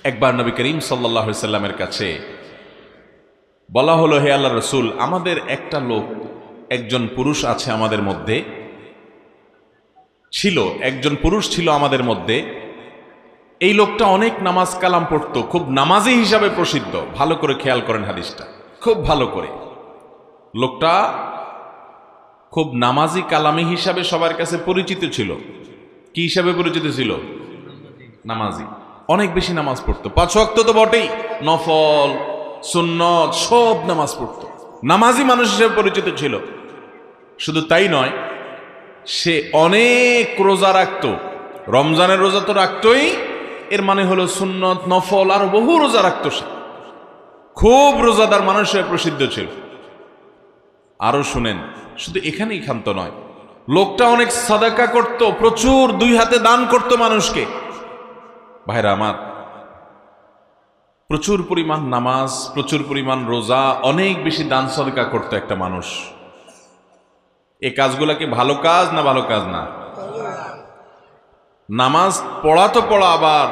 একবার নবী করিম সাল্লাল্লাহু আলাইহি সাল্লামের কাছে বলা হলো, হে আল্লাহর রাসূল, আমাদের একটা লোক, একজন পুরুষ আছে আমাদের মধ্যে, একজন পুরুষ ছিল আমাদের মধ্যে। এই লোকটা অনেক নামাজ কালাম পড়তো, খুব নামাজি হিসাবে প্রসিদ্ধ। ভালো করে খেয়াল করেন হাদিসটা, খুব ভালো করে। লোকটা খুব নামাজি কালামি হিসাবে সবার কাছে পরিচিত ছিল। কি হিসাবে পরিচিত ছিল? নামাজি। অনেক বেশি নামাজ পড়তো, 5 ওয়াক্ত তো বটেই, নফল সুন্নত সব নামাজ পড়তো, নামাজি মানুষ হিসেবে পরিচিত ছিল। শুধু তাই নয়, সে অনেক রোজা রাখতো। রমজানের রোজা তো রাখতোই, এর মানে হলো সুন্নত নফল আর বহু রোজা রাখতো। সে খুব রোজাদার মানুষ হিসেবে প্রসিদ্ধ ছিল। আরো শুনেন, শুধু এখানেই ক্ষান্ত নয়, লোকটা অনেক সাদাকা করত, প্রচুর 2 হাতে দান করত মানুষকে। ভাইরা আমার, প্রচুর পরিমাণ নামাজ, প্রচুর পরিমাণ রোজা, অনেক বেশি দান সদকা করত একটা মানুষ। এই কাজগুলা কি ভালো কাজ না ভালো কাজ না? নামাজ পড়া তো পড়া, আবার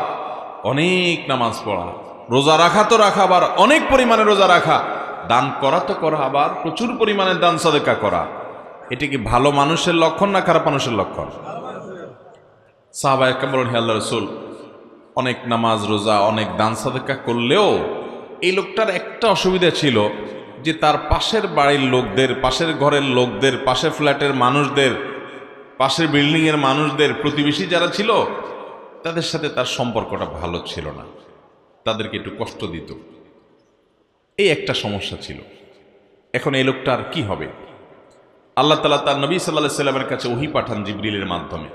অনেক নামাজ পড়া, রোজা রাখা তো রাখা, আবার অনেক পরিমাণে রোজা রাখা, দান করা তো করা, আবার প্রচুর পরিমাণে দান সদকা করা। এটি কি ভালো মানুষের লক্ষণ না খারাপ মানুষের লক্ষণ? সাহাবায়ে কেরাম বলেন, হে আল্লাহর রাসূল, অনেক নামাজ রোজা অনেক দান সদকা করলেও এই লোকটার একটা অসুবিধা ছিল, যে তার পাশের বাড়ির লোকদের, পাশের ঘরের লোকদের, পাশের ফ্ল্যাটের মানুষদের, পাশের বিল্ডিং এর মানুষদের, প্রতিবেশী যারা ছিল তাদের সাথে তার সম্পর্কটা ভালো ছিল না, তাদেরকে একটু কষ্ট দিত। এই একটা সমস্যা ছিল। এখন এই লোকটার কি হবে? আল্লাহ তাআলা তার নবী সাল্লাল্লাহু আলাইহি সাল্লামের কাছে ওহী পাঠান জিবরিলের মাধ্যমে।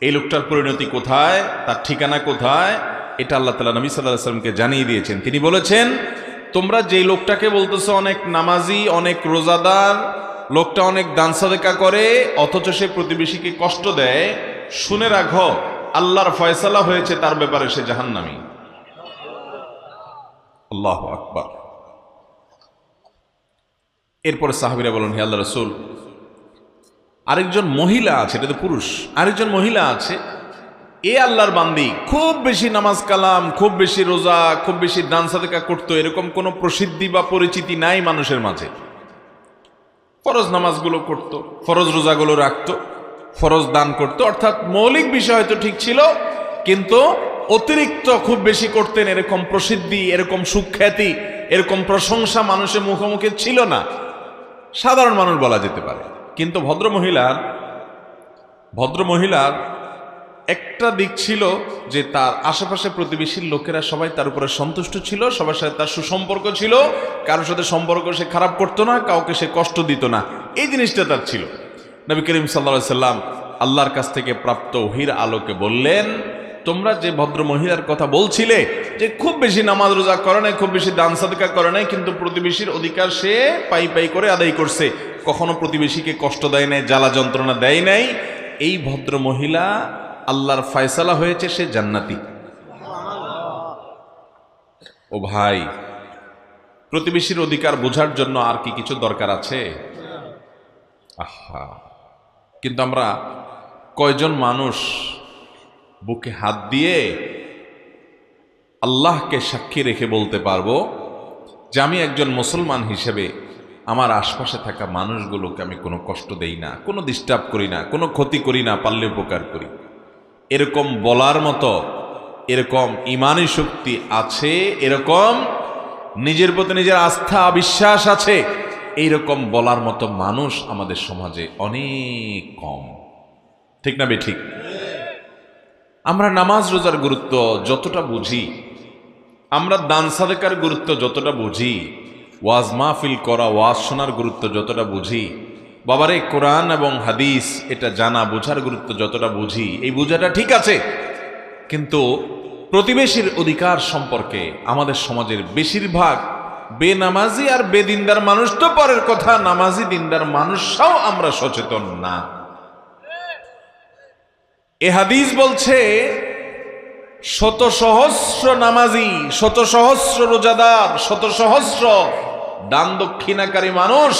এই লোকটার পরিণতি কোথায়, তার ঠিকানা কোথায়, এটা আল্লাহ তাআলা নবী সাল্লাল্লাহু আলাইহি সাল্লামকে জানিয়ে দিয়েছেন। তিনি বলেছেন, তোমরা যেই লোকটাকে বলতেছো অনেক নামাজি, অনেক রোজাদার, লোকটা অনেক দান সাদকা করে, অথচ সে প্রতিবেশীকে কষ্ট দেয়, শুনে রাখো আল্লাহর ফয়সালা হয়েছে তার ব্যাপারে, সে জাহান্নামী। আল্লাহু আকবার। এরপরে সাহাবীরা বলেন, হে আল্লাহর রাসূল, আরেকজন মহিলা আছে, এটা তো পুরুষ, আরেকজন মহিলা আছে, এ আল্লাহর বান্দি, খুব বেশি নামাজ কালাম, খুব বেশি রোজা, খুব বেশি দান সাদকা করতো, এরকম কোনো প্রসিদ্ধি বা পরিচিতি নাই মানুষের মাঝে। ফরজ নামাজগুলো করত, ফরজ রোজাগুলো রাখতো, ফরজ দান করত, অর্থাৎ মৌলিক বিষয় হয়তো ঠিক ছিল, কিন্তু অতিরিক্ত খুব বেশি করতেন, এরকম প্রসিদ্ধি, এরকম সুখ্যাতি, এরকম প্রশংসা মানুষের মুখোমুখি ছিল না। সাধারণ মানুষ বলা যেতে পারে। কিন্তু ভদ্রমহিলার একটা দিক ছিল যে তার আশেপাশে প্রতিবেশীর লোকেরা সবাই তার উপরে সন্তুষ্ট ছিল, সবার সাথে তার সুসম্পর্ক ছিল, কারোর সাথে সম্পর্ক সে খারাপ করতো না, কাউকে সে কষ্ট দিত না, এই জিনিসটা তার ছিল। নবী করিম সাল্লাল্লাহু আলাইহি সাল্লাম আল্লাহর কাছ থেকে প্রাপ্ত ওহীর আলোকে বললেন, তোমরা যে ভদ্র মহিলার কথা বলছিলে, যে খুব বেশি নামাজ রোজা করে নাই, খুব বেশি দান সাদকা করে নাই, কিন্তু প্রতিবেশীর অধিকার সে পাই পাই করে আদায় করছে, কখনো প্রতিবেশীকে কষ্ট দেয় নাই, জ্বালা যন্ত্রণা দেয় নাই, এই ভদ্র মহিলা আল্লাহর ফয়সালা হয়েছে, সে জান্নাতি। ও ভাই, প্রতিবেশীর অধিকার বোঝার জন্য আর কি কিছু দরকার আছে? আহা, কিন্তু আমরা কয়জন মানুষ বুকে হাত দিয়ে আল্লাহকে সাক্ষী রেখে বলতে পারবো যে আমি একজন মুসলমান হিসেবে আমার আশপাশে থাকা মানুষগুলোকে আমি কোনো কষ্ট দেই না, কোনো ডিস্টার্ব করি না, কোনো ক্ষতি করি না, পারলে উপকার করি? এরকম বলার মতো, এরকম ঈমানী শক্তি আছে, এরকম নিজের প্রতি নিজের আস্থা বিশ্বাস আছে, এইরকম বলার মতো মানুষ আমাদের সমাজে অনেক কম। ঠিক না বেঠিক? আমরা নামাজ রোজার গুরুত্ব যতটা বুঝি, আমরা দান সাদকার গুরুত্ব যতটা বুঝি, ওয়াজ মাহফিল করা, ওয়াজ শোনার গুরুত্ব যতটা বুঝি, বাবারে কোরআন এবং হাদিস এটা জানা বোঝার গুরুত্ব যতটা বুঝি, এই বোঝাটা ঠিক আছে, কিন্তু প্রতিবেশীর অধিকার সম্পর্কে আমাদের সমাজের বেশিরভাগ বেনামাজি আর বেদিনদার মানুষ তো পরের কথা, নামাজি দিনদার মানুষরাও আমরা সচেতন না। এ হাদিস বলছে, শত সহস্র নামাজি, শত সহস্র রোজাদার, শত সহস্র দান দক্ষিণাকারী মানুষ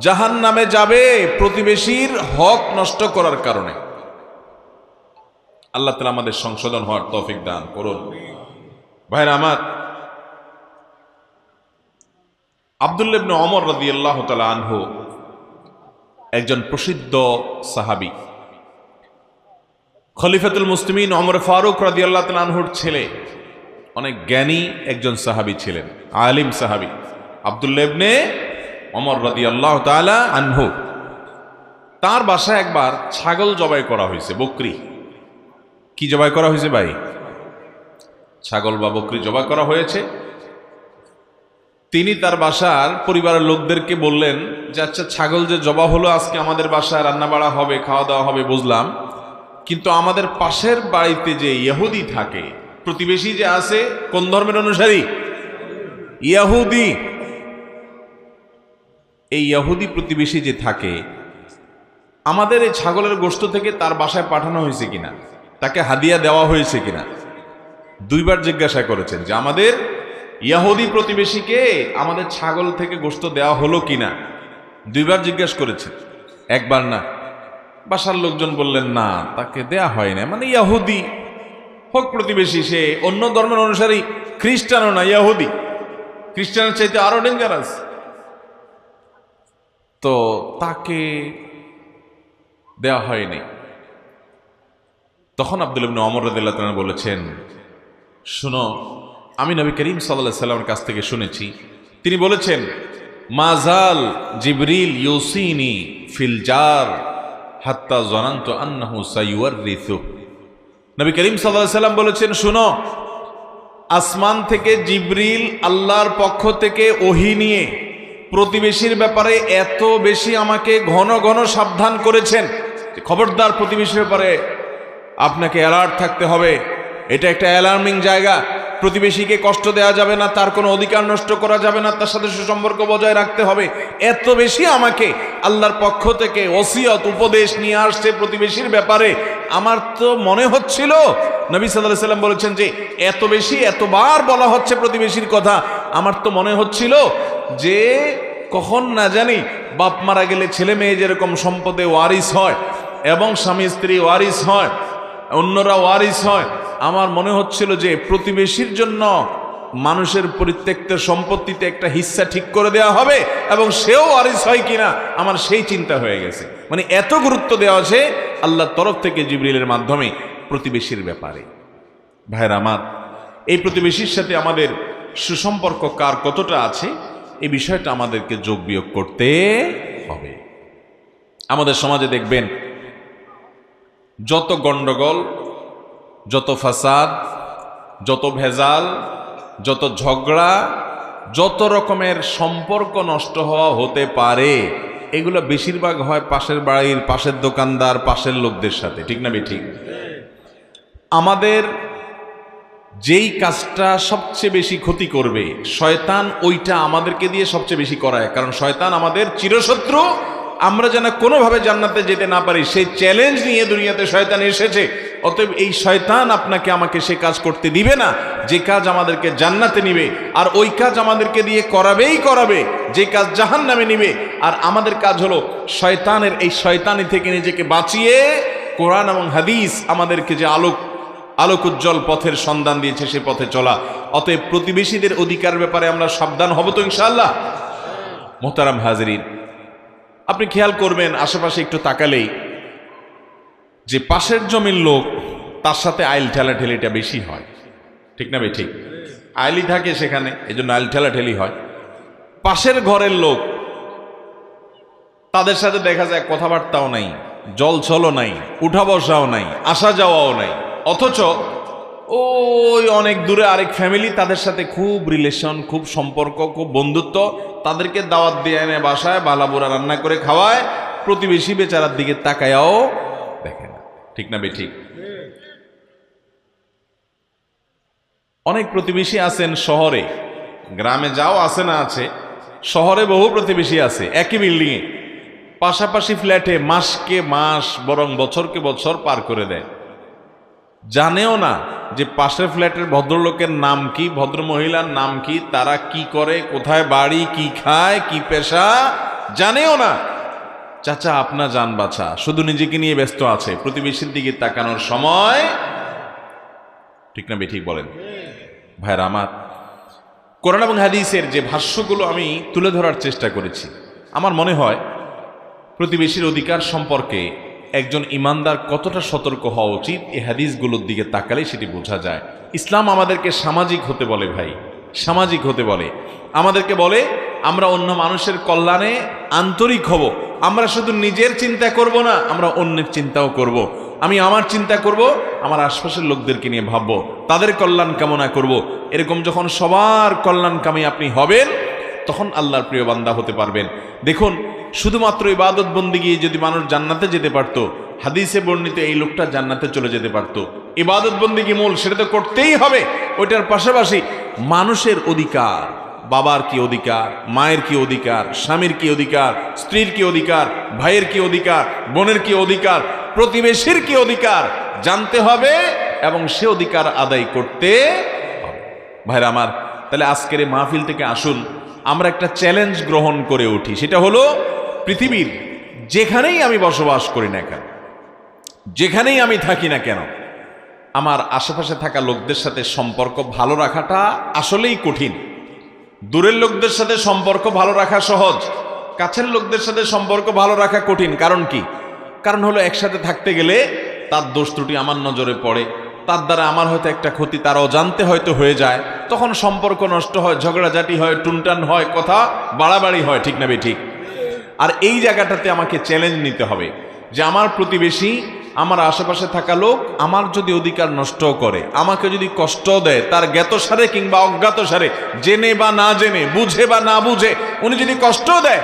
জাহান্নামে যাবে প্রতিবেশীর হক নষ্ট করার কারণে। আল্লাহ তাআলা আমাদের সংশোধন হওয়ার তৌফিক দান করুন। ভাইরা আমার, আব্দুল্লাহ ইবনে ওমর রাদিয়াল্লাহু তাআলা আনহু একজন প্রসিদ্ধ সাহাবী, খলিফাতুল মুসলিমিন ওমর ফারুক রাদিয়াল্লাহু তাআলা আনহুর ছেলে, অনেক জ্ঞানী একজন সাহাবী ছিলেন, আলিম সাহাবী আব্দুল্লাহ ইবনে ওমর রাদিয়াল্লাহু তাআলা আনহু। তার বাসায় একবার ছাগল জবাই করা হয়েছে, বকরি। কি জবাই করা হয়েছে ভাই? ছাগল বা বকরি জবাই করা হয়েছে। তিনি তার বাসার পরিবারের লোকদেরকে বললেন যে আচ্ছা, ছাগল যে জবা হলো, আজকে আমাদের বাসায় রান্না বাড়া হবে, খাওয়া দাওয়া হবে বুঝলাম, কিন্তু আমাদের পাশের বাড়িতে যে ইহুদি থাকে, প্রতিবেশী যে আছে, কোন ধর্মের অনুসারী? ইহুদি। এই ইহুদি প্রতিবেশী যে থাকে, আমাদের এই ছাগলের গোশত থেকে তার বাসায় পাঠানো হয়েছে কিনা, তাকে হাদিয়া দেওয়া হয়েছে কিনা, দুইবার জিজ্ঞাসা করেছেন যে আমাদের ইহুদি প্রতিবেশীকে আমাদের ছাগল থেকে গোশত দেওয়া হলো কিনা, দুইবার জিজ্ঞাসা করেছেন, একবার না। বাসার লোকজন বললেন না, তাকে দেয়া হয় না, মানে ইহুদি হোক প্রতিবেশী, সে অন্য ধর্মের অনুসারী, খ্রিস্টানও না, ইহুদি। খ্রিস্টানের চাইতে আরো ডেঞ্জারাস, তো তাকে দেওয়া হয়নি। তখন আব্দুল্লাহ ইবনে ওমর রাদিয়াল্লাহু তাআলা বলেছেন, শুনো, আমি নবী করিম সাল্লাল্লাহু আলাইহি সাল্লামের কাছ থেকে শুনেছি, তিনি বলেছেন, মাজাল জিবরিল ইউসিনি ফিল জার হাত্তা জানান্তু আন্নাহু সায়ুয়ারিসু। নবী করিম সাল্লাল্লাহু আলাইহি সাল্লাম বলেছেন, শুনো, আসমান থেকে জিবরিল আল্লাহর পক্ষ থেকে ওহী নিয়ে প্রতিবেশীর ব্যাপারে এত বেশি আমাকে ঘন ঘন সাবধান করেছেন, খবরদার প্রতিবেশীর ব্যাপারে আপনাকে অ্যালার্ট থাকতে হবে, এটা একটা অ্যালার্মিং জায়গা, প্রতিবেশীকে কষ্ট দেওয়া যাবে না, তার কোনো অধিকার নষ্ট করা যাবে না, তার সাথে সুসম্পর্ক বজায় রাখতে হবে। এত বেশি আমাকে আল্লাহর পক্ষ থেকে ওসিয়ত, উপদেশ নিয়ে আসছে প্রতিবেশীর ব্যাপারে। আমার তো মনে হচ্ছিল, নবী সাল্লাল্লাহু আলাইহি সাল্লাম বলেছেন যে এত বেশি, এতবার বলা হচ্ছে প্রতিবেশীর কথা, আমার তো মনে হচ্ছিল যে কখন না জানি বাপ মারা গেলে ছেলে মেয়ে যেরকম সম্পদে ওয়ারিস হয় এবং স্বামী স্ত্রী ওয়ারিস হয়, অন্যরা ওয়ারিস হয়, আমার মনে হচ্ছিল যে প্রতিবেশীর জন্য মানুষের পরিত্যক্ত সম্পত্তিতে একটা হিস্সা ঠিক করে দেওয়া হবে এবং সেও ওয়ারিস হয় কিনা, আমার সেই চিন্তা হয়ে গেছে। মানে এত গুরুত্ব দেওয়া আছে আল্লাহর তরফ থেকে জিবরিলের মাধ্যমে প্রতিবেশীর ব্যাপারে। ভাইরা আমার, এই প্রতিবেশীর সাথে আমাদের সুসম্পর্ক কার কতটা আছে, এই বিষয়টা আমাদেরকে যোগ বিয়োগ করতে হবে। আমাদের সমাজে দেখবেন যত গন্ডগোল, যত ফাসাদ, যত ভেজাল, যত ঝগড়া, যত রকমের সম্পর্ক নষ্ট হওয়া হতে পারে, এগুলো বেশিরভাগ হয় পাশের বাড়ির, পাশের দোকানদার, পাশের লোকদের সাথে, ঠিক না বেঠিক? আমাদের যেই কাজটা সবচেয়ে বেশি ক্ষতি করবে, শয়তান ওইটা আমাদেরকে দিয়ে সবচেয়ে বেশি করায়, কারণ শয়তান আমাদের চিরশত্রু। আমরা যেন কোনোভাবে জান্নাতে যেতে না পারি সেই চ্যালেঞ্জ নিয়ে দুনিয়াতে শয়তান এসেছে। অতএব এই শয়তান আপনাকে আমাকে সে কাজ করতে দিবে না যে কাজ আমাদেরকে জান্নাতে নিবে, আর ওই কাজ আমাদেরকে দিয়ে করাবেই করাবে যে কাজ জাহান্নামে নিবে। আর আমাদের কাজ হলো শয়তানের এই শয়তানি থেকে নিজেকে বাঁচিয়ে কোরআন এবং হাদিস আমাদেরকে যে আলোক উজ্জ্বল পথের সন্ধান দিয়েছে সে পথে চলা। অতএব প্রতিবেশীদের অধিকার ব্যাপারে আমরা সাবধান হব তো ইনশাআল্লাহ। মোহতারাম হাজরিন, আপনি খেয়াল করবেন আশেপাশে একটু তাকালেই যে পাশের জমির লোক, তার সাথে আইল ঠেলাঠেলিটা বেশি হয়, ঠিক না ভাই? ঠিক, আইলি থাকে সেখানে, এই জন্য আইল ঠেলাঠেলি হয়। পাশের ঘরের লোক, তাদের সাথে দেখা যায় কথাবার্তাও নাই, জল ছলও নাই, উঠা বসাও নাই, আসা যাওয়াও নাই, অথচ ওই অনেক দূরে আরেক ফ্যামিলি, তাদের সাথে খুব রিলেশন, খুব সম্পর্ক, খুব বন্ধুত্ব, তাদেরকে দাওয়াত দিয়ে এনে বাসায় বালাবুরা রান্না করে খাওয়ায়, প্রতিবেশী বেচারার দিকে তাকায়াও দেখে না, ঠিক না বে ঠিক? অনেক প্রতিবেশী আছেন শহরে, গ্রামে যাও আছে না আছে, শহরে বহু প্রতিবেশী আছে একই বিল্ডিংয়ে, পাশাপাশি ফ্ল্যাটে, মাসকে মাস বরং বছরকে বছর পার করে দেয়, জানেও না যে পাশের ফ্ল্যাটের ভদ্রলোকের নাম কি, ভদ্র মহিলার নাম কি, তারা কি করে, কোথায় বাড়ি, কি খায়, কি পেশা, জানেও না। চাচা আপনা জান বাছা, শুধু নিজেকে নিয়ে ব্যস্ত আছে, প্রতিবেশীর দিকে তাকানোর সময়, ঠিক না বেঠিক বলেন? ভাইরা আমার, কোরআন এবং হাদিসের যে ভাষ্যগুলো আমি তুলে ধরার চেষ্টা করেছি, আমার মনে হয় প্রতিবেশীর অধিকার সম্পর্কে একজন ইমানদার কতটা সতর্ক হওয়া উচিত এই হাদিসগুলোর দিকে তাকালে সেটি বোঝা যায়। ইসলাম আমাদেরকে সামাজিক হতে বলে ভাই, সামাজিক হতে বলে, আমাদেরকে বলে আমরা অন্য মানুষের কল্যাণে আন্তরিক হব। আমরা শুধু নিজের চিন্তা করব না, আমরা অন্যের চিন্তাও করব। আমি আমার চিন্তা করব, আমার আশপাশের লোকদেরকে নিয়ে ভাববো, তাদের কল্যাণ কামনা করব। এরকম যখন সবার কল্যাণকামী আপনি হবেন, তখন আল্লাহর প্রিয় বান্দা হতে পারবেন। দেখুন, শুধুমাত্র ইবাদত বন্দিগি যদি মানুষ জান্নাতে যেতে পারত, হাদিসে বর্ণিত এই লোকটা জান্নাতে চলে যেতে পারত। ইবাদত বন্দিগি মূল, সেটা তো করতেই হবে। ওইটার পাশাপাশি মানুষের অধিকার, বাবার কি অধিকার, মায়ের কি অধিকার, স্বামীর কি অধিকার, স্ত্রীর কি অধিকার, ভাইয়ের কি অধিকার, বোনের কি অধিকার, প্রতিবেশীর কি অধিকার জানতে হবে এবং সে অধিকার আদায় করতে হবে। ভাইরা আমার, তাহলে আজকের এই মাহফিল থেকে আসুন আমরা একটা চ্যালেঞ্জ গ্রহণ করে উঠি। সেটা হলো, পৃথিবীর যেখানেই আমি বসবাস করি না কেন, যেখানেই আমি থাকি না কেন, আমার আশেপাশে থাকা লোকদের সাথে সম্পর্ক ভালো রাখাটা আসলেই কঠিন। দূরের লোকদের সাথে সম্পর্ক ভালো রাখা সহজ, কাছের লোকদের সাথে সম্পর্ক ভালো রাখা কঠিন। কারণ কি? কারণ হলো একসাথে থাকতে গেলে তার দোষ ত্রুটি আমার নজরে পড়ে, তার দ্বারা আমার হয়তো একটা ক্ষতি তার অজান্তে হয়তো হয়ে যায়, তখন সম্পর্ক নষ্ট হয়, ঝগড়াঝাটি হয়, টুনটান হয়, কথা বাড়াবাড়ি হয়, ঠিক না ঠিক? আর এই জায়গাটাতে আমাকে চ্যালেঞ্জ নিতে হবে যে আমার প্রতিবেশী, আমার আশেপাশে থাকা লোক আমার যদি অধিকার নষ্ট করে, আমাকে যদি কষ্ট দেয়, তার জ্ঞাতসারে কিংবা অজ্ঞাতসারে, জেনে বা না জেনে, বুঝে বা না বুঝে, উনি যদি কষ্ট দেয়,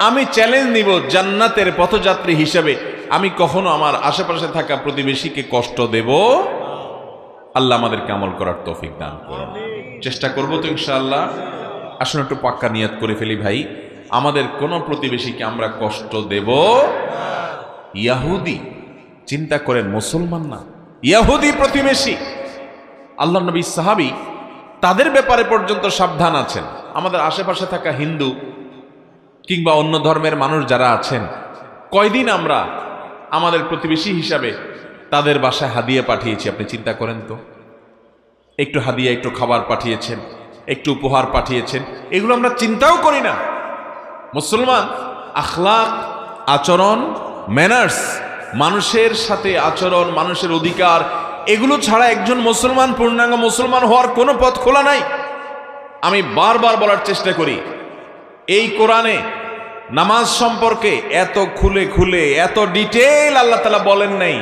আমি চ্যালেঞ্জ নিব জান্নাতের পথযাত্রী হিসেবে আমি কখনো আমার আশেপাশে থাকা প্রতিবেশীকে কষ্ট দেব। আল্লাহ আমাদেরকে আমল করার তৌফিক দান করুন। চেষ্টা করবো তো ইনশাআল্লাহ। আসুন একটু পাক্কা নিয়ত করে ফেলি ভাই, আমাদের কোন প্রতিবেশীকে আমরা কষ্ট দেব। ইয়াহুদি, চিন্তা করেন, মুসলমান না, ইয়াহুদি প্রতিবেশী। আল্লাহ নবী সাহাবী তাদের ব্যাপারে পর্যন্ত সাবধান আছেন। আমাদের আশেপাশে থাকা হিন্দু কিংবা অন্য ধর্মের মানুষ যারা আছেন, কয়দিন আমরা আমাদের প্রতিবেশী হিসাবে তাদের বাসায় হাদিয়া পাঠিয়েছি, আপনি চিন্তা করেন তো। একটু হাদিয়া, একটু খাবার পাঠিয়েছেন, একটু উপহার পাঠিয়েছেন, এগুলো আমরা চিন্তাও করি না। মুসলমান আখলাক, আচরণ, ম্যানার্স, মানুষের সাথে আচরণ, মানুষের অধিকার, এগুলো ছাড়া একজন মুসলমান পূর্ণাঙ্গ মুসলমান হওয়ার কোনো পথ খোলা নাই। আমি বারবার বলার চেষ্টা করি, এই কোরআনে নামাজ সম্পর্কে এত খুলে খুলে, এত ডিটেইল আল্লাহ তাআলা বলেন নাই।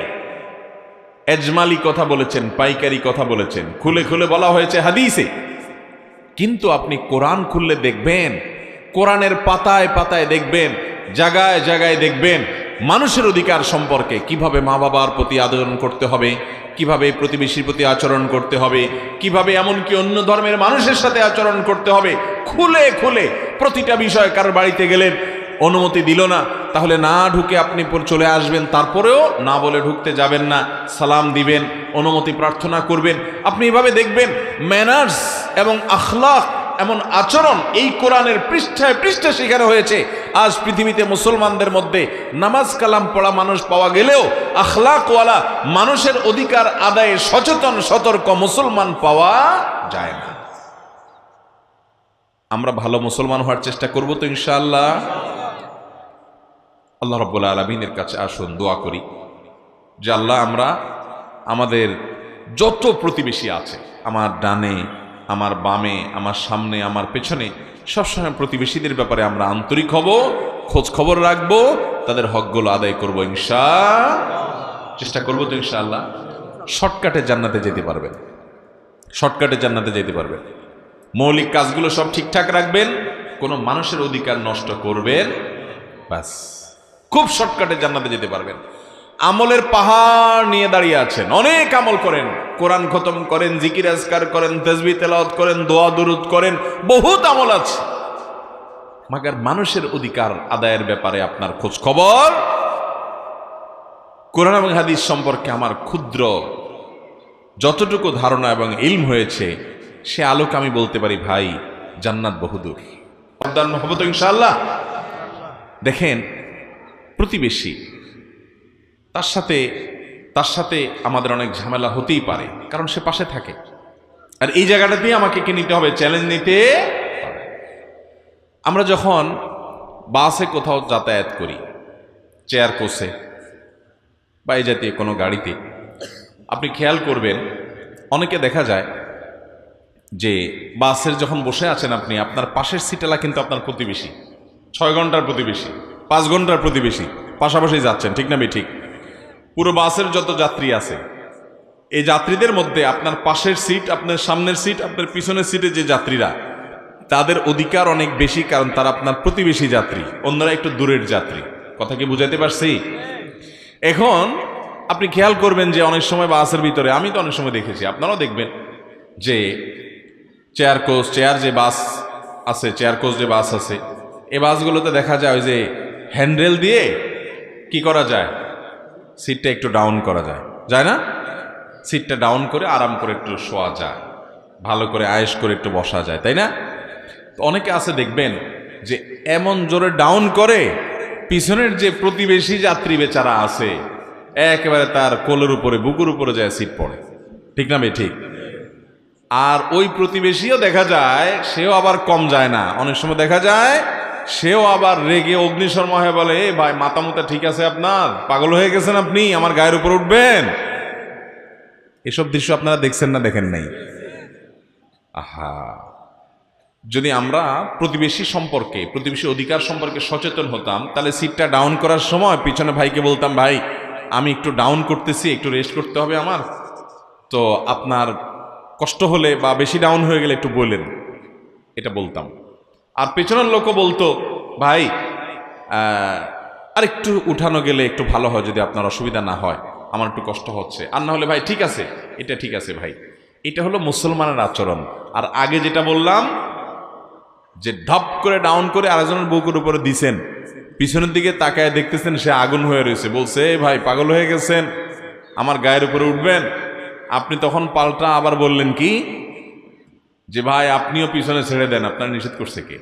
এজমালি কথা বলেছেন, পাইকারি কথা বলেছেন, খুলে খুলে বলা হয়েছে হাদিসে। কিন্তু আপনি কোরআন খুললে দেখবেন, কোরআনের পাতায় পাতায় দেখবেন, জায়গায় জায়গায় দেখবেন মানুষের অধিকার সম্পর্কে, কিভাবে মা বাবার প্রতি আচরণ করতে হবে, কিভাবে প্রতিবেশীর প্রতি আচরণ করতে হবে, কিভাবে এমনকি অন্য ধর্মের মানুষের সাথে আচরণ করতে হবে, খুলে খুলে প্রতিটা বিষয়। কারোর বাড়িতে গেলেন, অনুমতি দিল না, তাহলে না ঢুকে আপনি চলে আসবেন, তারপরেও না বলে ঢুকতে যাবেন না, সালাম দিবেন, অনুমতি প্রার্থনা করবেন। আপনি এভাবে দেখবেন ম্যানার্স এবং আখলাক, এমন আচরণ এই কোরআনের পৃষ্ঠায় পৃষ্ঠায় শেখানো হয়েছে। আজ পৃথিবীতে মুসলমানদের মধ্যে নামাজ কালাম পড়া মানুষ পাওয়া গেলেও আখলাকওয়ালা, মানুষের অধিকার আদায়ে সচেতন সতর্ক মুসলমান পাওয়া যায় না। আমরা ভালো মুসলমান হওয়ার চেষ্টা করব তো ইনশাআল্লাহ। আল্লাহ রাব্বুল আলামিনের কাছে আসুন দোয়া করি যে আল্লাহ, আমরা আমাদের যত প্রতিবেশী আছে, আমার ডানে, আমার বামে, আমার সামনে, আমার পেছনে, সবসময় প্রতিবেশীদের ব্যাপারে আমরা আন্তরিক হব, খোঁজ খবর রাখবো, তাদের হকগুলো আদায় করবো চেষ্টা করবো তো ইনশাআল্লাহ। শর্টকাটে জান্নাতে যেতে পারবেন, শর্টকাটে জান্নাতে যেতে পারবেন। মৌলিক কাজগুলো সব ঠিকঠাক রাখবেন, কোনো মানুষের অধিকার নষ্ট করবেন, ব্যাস, খুব শর্টকাটে জান্নাতে যেতে পারবেন। আমলের পাহাড় নিয়ে দাঁড়িয়ে আছেন, অনেক আমল করেন, কোরআন খতম করেন, জিকির আজকার করেন, তাসবিহ তেলাওয়াত করেন, দোয়া দুরুদ করেন, বহুত আমল আছে, মাগার মানুষের অধিকার আদায়ের ব্যাপারে আপনার খোঁজ খবর। কোরআন এবং হাদিস সম্পর্কে আমার ক্ষুদ্র যতটুকু ধারণা এবং ইলম হয়েছে, সে আলোকে আমি বলতে পারি ভাই, জান্নাত বহুদূর। মহব্বত ইনশাআল্লাহ। দেখেন, প্রতিবেশী, তার সাথে আমাদের অনেক ঝামেলা হতেই পারে, কারণ সে পাশে থাকে। আর এই জায়গাটাতেই আমাকে কি নিতে হবে? চ্যালেঞ্জ নিতে হবে। আমরা যখন বাসে কোথাও যাতায়াত করি, চেয়ার কোচে বা এই জাতীয় কোনো গাড়িতে, আপনি খেয়াল করবেন অনেকে দেখা যায় যে বাসের যখন বসে আছেন আপনি, আপনার পাশের সিটেলা কিন্তু আপনার প্রতিবেশী, 6 ঘন্টার প্রতিবেশী, 5 ঘন্টার প্রতিবেশী, পাশাপাশি যাচ্ছেন, ঠিক না ঠিক? পুরো বাসের যত যাত্রী আছে, এই যাত্রীদের মধ্যে আপনার পাশের সিট, আপনার সামনের সিট, আপনার পিছনের সিটে যে যাত্রীরা, তাদের অধিকার অনেক বেশি, কারণ তারা আপনার প্রতিবেশী যাত্রী, অন্যরা একটু দূরের যাত্রী। কথা কি বুঝাইতে পারছি? এখন আপনি খেয়াল করবেন যে অনেক সময় বাসের ভিতরে, আমি তো অনেক সময় দেখেছি, আপনারাও দেখবেন যে চেয়ার কোচ, চেয়ার যে বাস আছে, চেয়ার কোচ যে বাস আছে, এই বাসগুলোতে দেখা যায় ওই যে হ্যান্ডেল দিয়ে কি করা যায়, সিটটা একটু ডাউন করা যায়, যায় না? সিটটা ডাউন করে আরাম করে একটু শোয়া যায়, ভালো করে আয়েশ করে একটু বসা যায়, তাই না? তো অনেকে আছে দেখবেন যে এমন জোরে ডাউন করে, পিছনের যে প্রতিবেশী যাত্রী বেচারা আছে একেবারে তার কোলের উপরে, বুকুর উপরে যায় সিট পড়ে, ঠিক না ঠিক? আর ওই প্রতিবেশীও দেখা যায় সেও আবার কম যায় না, অনেক সময় দেখা যায় সেও আবার রেগে অগ্নিশর্মা হয়ে বলে, এ ভাই মাথা মুতা ঠিক আছে আপনার? পাগল হয়ে গেছেন আপনি? আমার গায়ের উপর উঠবেন? এসব দৃশ্য আপনারা দেখছেন না দেখেন নাই? আহা, যদি আমরা প্রতিবেশী সম্পর্কে, প্রতিবেশী অধিকার সম্পর্কে সচেতন হতাম, তাহলে সিটটা ডাউন করার সময় পিছনে ভাইকে বলতাম, ভাই আমি একটু ডাউন করতেছি, একটু রেস্ট করতে হবে আমার, তো আপনার কষ্ট হলে বা বেশি ডাউন হয়ে গেলে একটু বললেন, এটা বলতাম। আর পেছনের লোকও বলতো, ভাই আর একটু উঠানো গেলে একটু ভালো হয়, যদি আপনার অসুবিধা না হয়, আমার একটু কষ্ট হচ্ছে। আর না হলে ভাই ঠিক আছে, এটা ঠিক আছে ভাই। এটা হলো মুসলমানের আচরণ। আর আগে যেটা বললাম যে ঢপ করে ডাউন করে আরেকজনের বুকের উপরে দিছেন, পিছনের দিকে তাকায় দেখতেছেন সে আগুন হয়ে রয়েছে, বলছে ভাই পাগল হয়ে গেছেন, আমার গায়ের উপরে উঠবেন? আপনি তখন পাল্টা আবার বললেন কি, যে ভাই আপনিও পিছনে ছেড়ে দেন, আপনার নিষেধ করছে কে?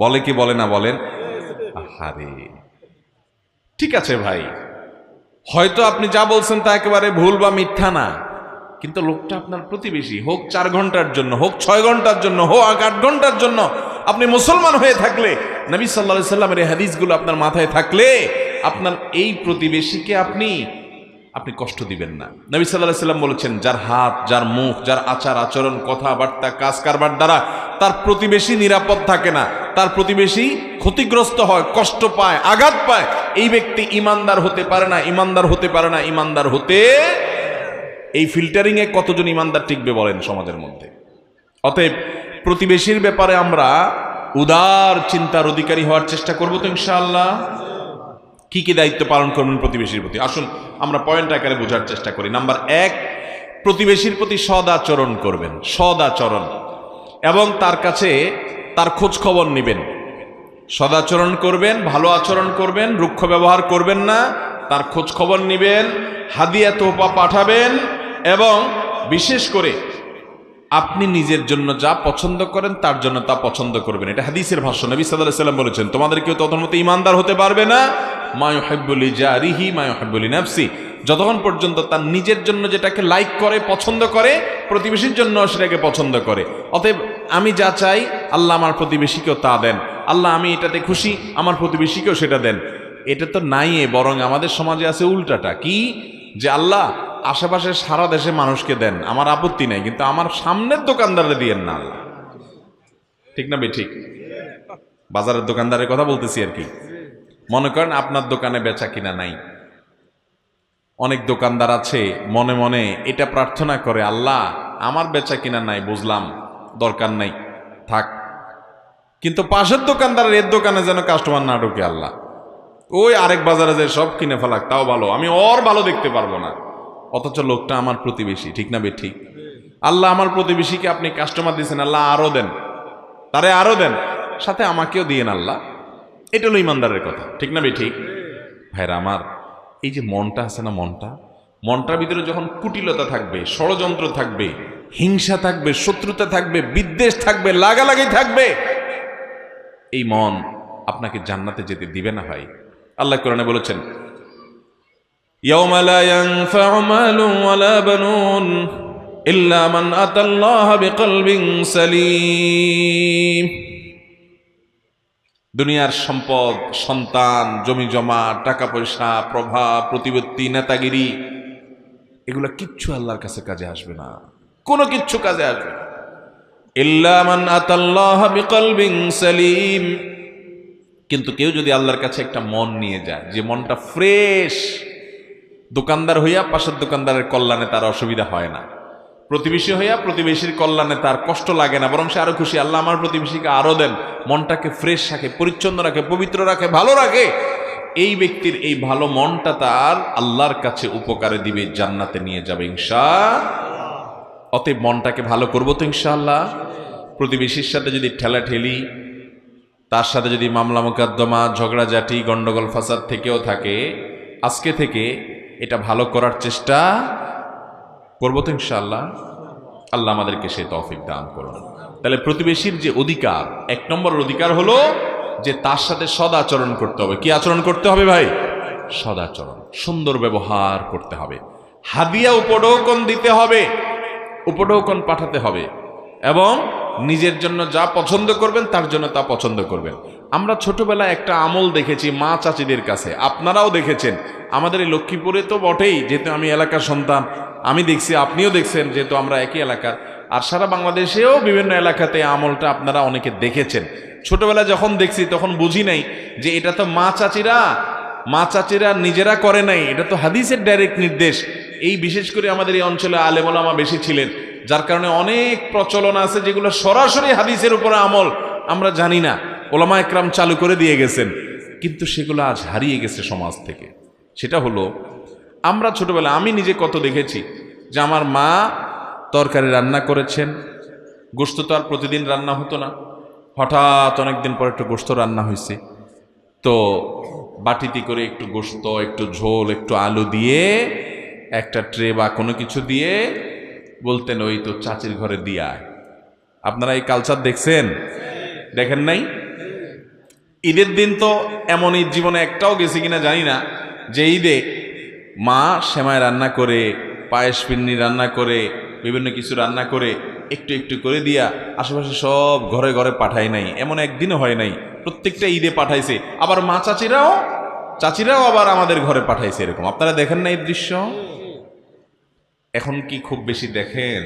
বলে কি বলে না বলেন? আহারে, ঠিক আছে ভাই, হয়তো আপনি যা বলছেন তা একেবারে ভুল বা মিথ্যা না, কিন্তু লোকটা আপনার প্রতিবেশী, হোক 4 ঘন্টার জন্য, হোক 6 ঘন্টার জন্য, হোক 8 ঘন্টার জন্য, আপনি মুসলমান হয়ে থাকলে, নবী সাল্লাল্লাহু আলাইহি সাল্লামের এই হাদিসগুলো আপনার মাথায় থাকলে, আপনার এই প্রতিবেশীকে আপনি কষ্ট দিবেন না। নবী সাল্লাল্লাহু আলাইহি সাল্লাম বলেছেন, যার হাত, যার মুখ, যার আচার আচরণ, কথাবার্তা, কাজ কারবার দ্বারা তার প্রতিবেশী নিরাপদ থাকে না, তার প্রতিবেশী ক্ষতিগ্রস্ত হয়, কষ্ট পায়, আঘাত পায়, এই ব্যক্তি ইমানদার হতে পারে না, ইমানদার হতে পারে না, ইমানদার হতে। এই ফিল্টারিং এ কতজন ইমানদার টিকবে বলেন সমাজের মধ্যে? অতএব প্রতিবেশীর ব্যাপারে আমরা উদার চিন্তার অধিকারী হওয়ার চেষ্টা করব তো ইনশাআল্লাহ। কি কি দায়িত্ব পালন করবেন প্রতিবেশীর প্রতি, আসুন আমরা পয়েন্ট আকারে বোঝার চেষ্টা করি। নাম্বার 1, প্রতিবেশীর প্রতি সদ আচরণ করবেন, সদ আচরণ, এবং তার কাছে তার খোঁজ খবর নেবেন। সদাচরণ করবেন, ভালো আচরণ করবেন, রুক্ষ ব্যবহার করবেন না, তার খোঁজ খবর নেবেন, হাদিয়া তোহফা পাঠাবেন, এবং বিশেষ করে আপনি নিজের জন্য যা পছন্দ করেন তার জন্য তা পছন্দ করবেন। এটা হাদিসের ভাষ্য। নবী সাল্লাল্লাহু আলাইহি সাল্লাম বলেছেন, তোমাদের কেউ ততক্ষণ ইমানদার হতে পারবে না মা ইউহিব্বু লিজারিহি মা ইউহিব্বু লিনাফসি, যতক্ষণ পর্যন্ত তার নিজের জন্য যেটাকে লাইক করে, পছন্দ করে, প্রতিবেশীর জন্য সেটাকে পছন্দ করে। অতএব আমি যা চাই আল্লাহ আমার প্রতিবেশীকেও তা দেন, আল্লাহ আমি এটাতে খুশি, আমার প্রতিবেশীকেও সেটা দেন। এটা তো নাই, বরং আমাদের সমাজে আছে উল্টাটা, কি যে আল্লাহ আশেপাশে সারা দেশে মানুষকে দেন, আমার আপত্তি নাই, কিন্তু আমার সামনের দোকানদারে দিয়েন না আল্লাহ। ঠিক না ঠিক? বাজারের দোকানদারের কথা বলতেছি আর কি। মনে করেন আপনার দোকানে বেচা কিনা নাই, অনেক দোকানদার আছে মনে মনে এটা প্রার্থনা করে, আল্লাহ আমার বেচা কিনা নাই, বুঝলাম, দরকার নাই, থাক, কিন্তু পাশের দোকানদারের এর দোকানে যেন কাস্টমার না ঢোকে আল্লাহ, ওই আরেক বাজারে যে সব কিনে ফেলাক, তাও ভালো, আমি ওর ভালো দেখতে পারবো না, অথচ লোকটা আমার প্রতিবেশী। ঠিক না ঠিক? আল্লাহ আমার প্রতিবেশীকে আপনি কাস্টমার দিয়েছেন, আল্লাহ আরো দেন, তারে আরো দেন, সাথে আমাকেও দিয়েন আল্লাহ। এটা হলো ইমানদারের কথা। ঠিক না ঠিক? ভাইরা আমার, এই যে মনটা আছে না, মনটার ভিতরে যখন কুটিলতা থাকবে, ষড়যন্ত্র থাকবে, হিংসা থাকবে, শত্রুতা থাকবে, বিদ্বেষ থাকবে, লাগালাগি থাকবে, এই মন আপনাকে জান্নাতে যেতে দিবে না ভাই। আল্লাহ কোরআনে বলেছেন, ইয়াউমা লা ইয়ানফাউ মালুন ওয়ালা বানুন ইল্লা মান আতাল্লাহ বিকলবিন সালিম। দুনিয়ার সম্পদ, সন্তান, জমি জমা, টাকা পয়সা, প্রভাব, প্রতিপত্তি, নেতাগিরি, এগুলা কিচ্ছু আল্লাহর কাছে কাজে আসবে না, কোনো কিচ্ছু কাজে আসবে না। ইল্লা মান আতাল্লাহ বিকলবিন সালিম। কিন্তু কেউ যদি আল্লাহর কাছে একটা মন নিয়ে যায়, যে মনটা ফ্রেশ, দোকানদার হইয়া পাশের দোকানদারের কল্যাণে তার অসুবিধা হয় না, প্রতিবেশী হইয়া প্রতিবেশীর কল্যাণে তার কষ্ট লাগে না, বরং সে আরো খুশি, আল্লাহ আমার প্রতিবেশীকে আরো দেন, মনটাকে ফ্রেশ রাখে, পরিচ্ছন্ন রাখে, পবিত্র রাখে, ভালো রাখে, এই ব্যক্তির এই ভালো মনটা তার আল্লাহর কাছে উপকারে দিবে, জান্নাতে নিয়ে যাবে ইনশাআল্লাহ। অতএব মনটাকে ভালো করবো তো ইনশাআল্লাহ। প্রতিবেশীর সাথে যদি ঠেলাঠেলি, তার সাথে যদি মামলা মোকদ্দমা, ঝগড়াঝাটি, গন্ডগোল ফাসাদ থেকেও থাকে, আজকে থেকে এটা ভালো করার চেষ্টা করবো তো ইনশাআল্লাহ। আল্লাহ আমাদেরকে সে তৌফিক দান করুন। তাহলে প্রতিবেশীর যে অধিকার, এক নম্বরের অধিকার হলো যে তার সাথে সদাচরণ করতে হবে। কি আচরণ করতে হবে ভাই? সদাচরণ, সুন্দর ব্যবহার করতে হবে, হাদিয়া উপঢৌকন দিতে হবে, উপঢৌকন পাঠাতে হবে, এবং নিজের জন্য যা পছন্দ করবেন তার জন্য তা পছন্দ করবেন। আমরা ছোটবেলায় একটা আমল দেখেছি মা চাচিদের কাছে, আপনারাও দেখেছেন, আমাদের এই লক্ষ্মীপুরে তো বটেই, যেহেতু আমি এলাকার সন্তান, আমি দেখছি, আপনিও দেখছেন, যেহেতু আমরা একই এলাকার, আর সারা বাংলাদেশেও বিভিন্ন এলাকাতে আমলটা আপনারা অনেকে দেখেছেন। ছোটবেলায় যখন দেখছি তখন বুঝি নাই যে এটা তো মা চাচিরা নিজেরা করে নাই, এটা তো হাদিসের ডাইরেক্ট নির্দেশ। এই বিশেষ করে আমাদের এই অঞ্চলে আলেম ওলামা বেশি ছিলেন, যার কারণে অনেক প্রচলন আছে যেগুলো সরাসরি হাদিসের উপরে আমল আমরা জানি না, ওলামা একরাম চালু করে দিয়ে গেছেন, কিন্তু সেগুলো আজ হারিয়ে গেছে সমাজ থেকে। সেটা হলো, আমরা ছোটবেলায়, আমি নিজে কত দেখেছি যে আমার মা তরকারি রান্না করেছেন, গোশত তো আর প্রতিদিন রান্না হতো না, হঠাৎ অনেকদিন পর একটু গোশত রান্না হয়েছে, তো বাটিতে করে একটু গোশত, একটু ঝোল, একটু আলু দিয়ে, একটা ট্রে বা কোনো কিছু দিয়ে বলতেন ওই তো চাচির ঘরে দিয়ে আয়। আপনারা এই কালচার দেখছেন? দেখেন নাই? ঈদের দিন তো এমন ঈদ জীবনে একটাও গেছে কিনা জানি না যে ঈদে মা সেমাই রান্না করে, পায়েস পিন্নি রান্না করে, বিভিন্ন কিছু রান্না করে একটু একটু করে দিয়া আশেপাশে সব ঘরে ঘরে পাঠায় নাই, এমন একদিনও হয় নাই, প্রত্যেকটা ঈদে পাঠাইছে। আবার মা চাচিরাও আবার আমাদের ঘরে পাঠাইছে, এরকম আপনারা দেখেন না এই দৃশ্য? এখন কি খুব বেশি দেখেন?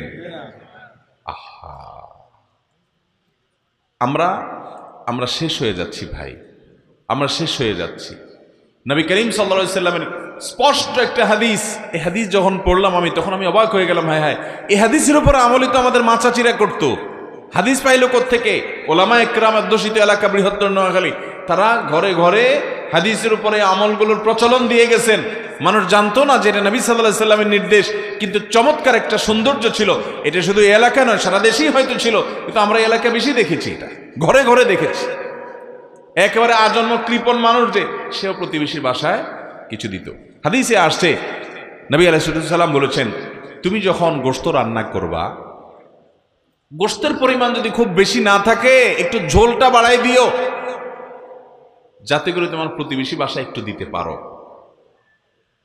আহা, আমরা শেষ হয়ে যাচ্ছি ভাই, আমরা শেষ হয়ে যাচ্ছি। নবী করিম সাল্লাল্লাহু আলাইহি সাল্লামের স্পষ্ট একটা হাদিস, এই হাদিস যখন পড়লাম আমি, তখন আমি অবাক হয়ে গেলাম, হায় হায়, এই হাদিসের উপর আমলই তো আমাদের মা চাচিরা করতো। হাদিস পাইল কোত্থেকে? ওলামা একরাম অধ্যুষিত এলাকা বৃহত্তর নোয়াখালী, তারা ঘরে ঘরে হাদিসের উপরে আমলগুলোর প্রচলন দিয়ে গেছেন। মানুষ জানতো না যে এটা নবী সাল্লাল্লাহু আলাইহি সাল্লামের নির্দেশ, কিন্তু চমৎকার একটা সৌন্দর্য ছিল। এটা শুধু এই এলাকা নয়, সারা দেশেই হয়তো ছিল, কিন্তু আমরা এলাকা বেশি দেখেছি, এটা ঘরে ঘরে দেখেছি। একেবারে আজন্ম কৃপণ মানুষ যে, সেও প্রতিবেশীর বাসায় কিছু দিত। হাদিসে আসছে, নবী আলাইহিস সালাম বলেছেন, তুমি যখন গোশত রান্না করবা, গোশতের পরিমাণ যদি খুব বেশি না থাকে, একটু ঝোলটা বাড়াই দিও, যাতে করে তোমার প্রতিবেশী বাসায় একটু দিতে পারো।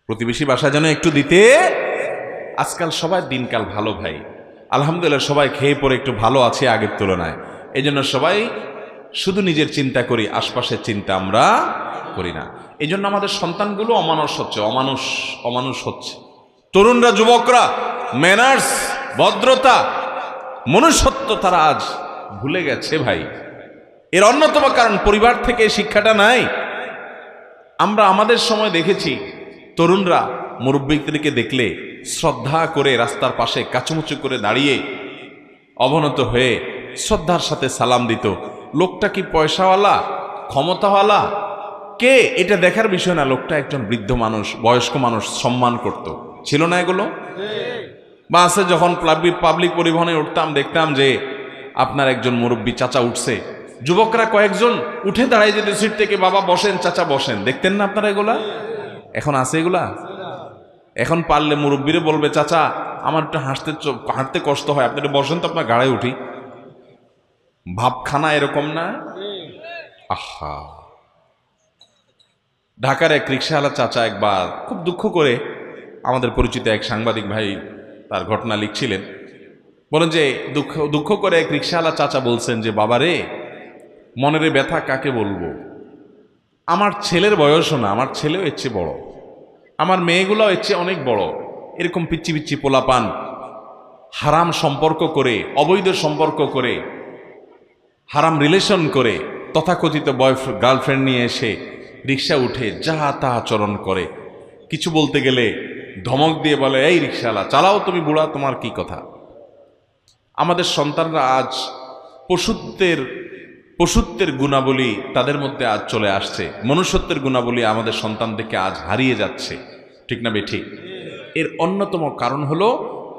প্রতিবেশী বাসায় যেন একটু দিতে। আজকাল সবাই দিনকাল ভালো ভাই, আলহামদুলিল্লাহ, সবাই খেয়ে পরে একটু ভালো আছে আগের তুলনায়। এই জন্য সবাই শুধু নিজের চিন্তা করি, আশপাশের চিন্তা আমরা করি না। এই জন্য আমাদের সন্তানগুলো অমানুষ হচ্ছে। তরুণরা, যুবকরা ম্যানার্স, ভদ্রতা, মনুষ্যত্ব তারা আজ ভুলে গেছে ভাই। এর অন্যতম কারণ পরিবার থেকে শিক্ষাটা নাই। আমরা আমাদের সময় দেখেছি তরুণরা মুরব্বিদেরকে দেখলে শ্রদ্ধা করে রাস্তার পাশে কাচুমুচু করে দাঁড়িয়ে অবনত হয়ে শ্রদ্ধার সাথে সালাম দিত। লোকটা কি পয়সাওয়ালা, ক্ষমতাওয়ালা, কে, এটা দেখার বিষয় না, লোকটা একজন বৃদ্ধ মানুষ, বয়স্ক মানুষ, সম্মান করত। ছিল না এগুলো? বাসে যখন পাবলিক পরিবহনে উঠতাম, দেখতাম যে আপনার একজন মুরব্বী চাচা উঠছে, যুবকরা কয়েকজন উঠে দাঁড়াই যেত সিট থেকে, বাবা বসেন, চাচা বসেন। দেখতেন না আপনারা এগুলা? এখন আছে এগুলা? এখন পারলে মুরব্বীরে বলবে, চাচা আমার একটু হাঁটতে কষ্ট হয়, আপনি একটু বসেন তো, আপনার গাড়ায় উঠি। ভাবখানা এরকম না? আহা, ঢাকার এক রিকশাওয়ালা চাচা একবার খুব দুঃখ করে আমাদের পরিচিত এক সাংবাদিক ভাই তার ঘটনা লিখছিলেন। বলেন যে দুঃখ করে এক রিক্সাওয়ালা চাচা বলছেন যে বাবা রে, মনের ব্যথা কাকে বলবো, আমার ছেলের বয়সও না, আমার ছেলেও এর চেয়ে বড়, আমার মেয়েগুলো এর চেয়ে অনেক বড়, এরকম পিচ্ছি পিচ্ছি পোলাপান হারাম সম্পর্ক করে, অবৈধ সম্পর্ক করে, হারাম রিলেশন করে, তথাকথিত বয়ফ্রেন্ড গার্লফ্রেন্ড নিয়ে এসে রিক্সা উঠে যাহা তাহা আচরণ করে, কিছু বলতে গেলে ধমক দিয়ে বলে এই রিক্সাওয়ালা চালাও তুমি বুড়া, তোমার কি কথা। আমাদের সন্তানরা আজ পশুত্বের গুণাবলী তাদের মধ্যে আজ চলে আসছে, মনুষ্যত্বের গুণাবলী আমাদের সন্তান থেকে আজ হারিয়ে যাচ্ছে, ঠিক না বেঠিক? এর অন্যতম কারণ হলো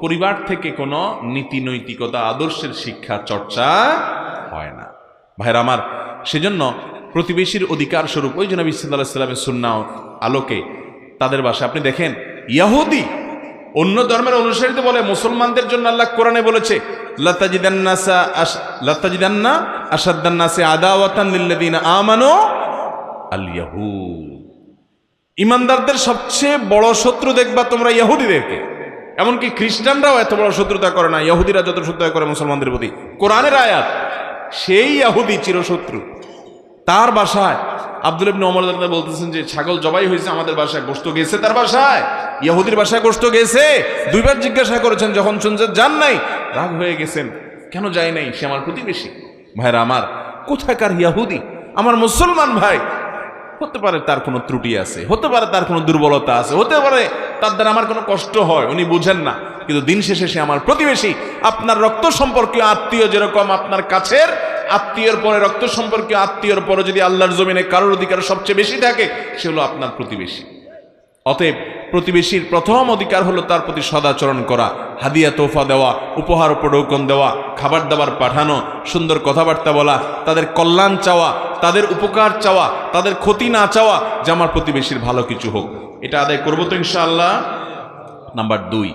পরিবার থেকে কোনো নীতি নৈতিকতা আদর্শের শিক্ষা চর্চা হয় না। ভাইরা আমার, সেজন্য প্রতিবেশীর অধিকার স্বরূপ ওই যে নবী সাল্লাল্লাহু আলাইহি ওয়াসাল্লামের সুন্নাহ আলোকে তাদের বাসায় আপনি দেখেন, ইহুদি অন্য ধর্মের অনুসারীতে বলে মুসলমানদের জন্য আল্লাহ কোরআনে বলেছে লাতাজিদান্না আশাদ্দান নাসি আদাওয়াতান লিল্লাযিনা আমানু আল ইয়াহুদ, ইমানদারদের সবচেয়ে বড় শত্রু দেখবা তোমরা ইহুদিদেরকে। এমনকি খ্রিস্টানরাও এত বড় শত্রুতা করে না ইহুদিরা যত শত্রুতা করে মুসলমানদের প্রতি। কোরআনের আয়াত, সেই ইহুদি চিরশত্রু। তার বাসায় আব্দুল ইবনে ওমর রাদিয়াল্লাহু বলতেছেন যে ছাগল জবাই হয়েছে আমাদের বাসায়, গোশত গেছে তার বাসায়, ইহুদির বাসায় গোশত গেছে। দুইবার জিজ্ঞাসা করেছেন, যখন শুনছেন যান নাই, রাগ হয়ে গেছেন, কেন যায় নাই, সে আমার প্রতিবেশী। ভাইরা আমার, কোথাকার ইহুদি আমার মুসলমান ভাই। হতে পারে তার কোনো ত্রুটি আছে, হতে পারে তার কোনো দুর্বলতা আছে, হতে পারে তার দ্বারা আমার কোনো কষ্ট হয়, উনি বুঝেন না, কিন্তু দিন শেষে সে আমার প্রতিবেশী। আপনার রক্ত সম্পর্কীয় আত্মীয় যেরকম আপনার কাছের, আত্মীয়ের পরে রক্ত সম্পর্কীয় আত্মীয়ের পরে যদি আল্লাহর জমিনে কারোর অধিকার সবচেয়ে বেশি থাকে, সে হলো আপনার প্রতিবেশী। অতএব প্রতিবেশীর প্রথম অধিকার হলো তার প্রতি সদাচরণ করা, হাদিয়া তোফা দেওয়া, উপহার উপঢৌকন দেওয়া, খাবার দাবার পাঠানো, সুন্দর কথাবার্তা বলা, তাদের কল্যাণ চাওয়া, তাদের উপকার চাওয়া, তাদের ক্ষতি না চাওয়া, যে আমার প্রতিবেশীর ভালো কিছু হোক। এটা আদায় করবো তো ইনশাআল্লাহ। নাম্বার 2,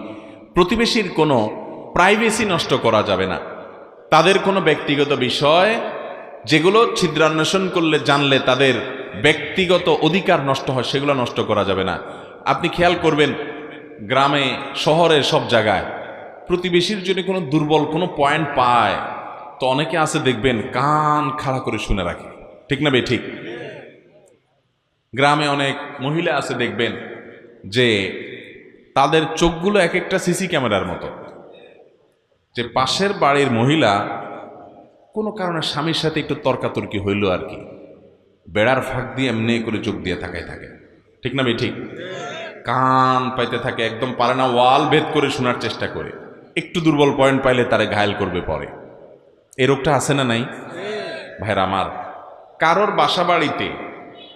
প্রতিবেশীর কোনো প্রাইভেসি নষ্ট করা যাবে না। তাদের কোনো ব্যক্তিগত বিষয় যেগুলো ছিদ্রান্বেষণ করলে জানলে তাদের ব্যক্তিগত অধিকার নষ্ট হয়, সেগুলো নষ্ট করা যাবে না। আপনি খেয়াল করবেন, গ্রামে শহরে সব জায়গায় প্রতিবেশীর যদি কোনো দুর্বল কোনো পয়েন্ট পায়, তো অনেকে আছে দেখবেন কান খাড়া করে শুনে রাখে, ঠিক না বে ঠিক? গ্রামে অনেক মহিলা আছে দেখবেন যে তাদের চোখগুলো এক একটা সিসি ক্যামেরার মতো, যে পাশের বাড়ির মহিলা কোনো কারণে স্বামীর সাথে একটু তর্কাতর্কি হইল আর কি, বেড়ার ফাঁক দিয়ে এমনি করে চোখ দিয়ে তাকায় থাকে, ঠিক না বে ঠিক? কান পাইতে থাকে, একদম পারে না, ওয়াল ভেদ করে শোনার চেষ্টা করে, একটু দুর্বল পয়েন্ট পাইলে তারে ঘায়েল করবে পরে। এই রোগটা আছে না নাই? ভাইরা আমার, কারোর বাসা বাড়িতে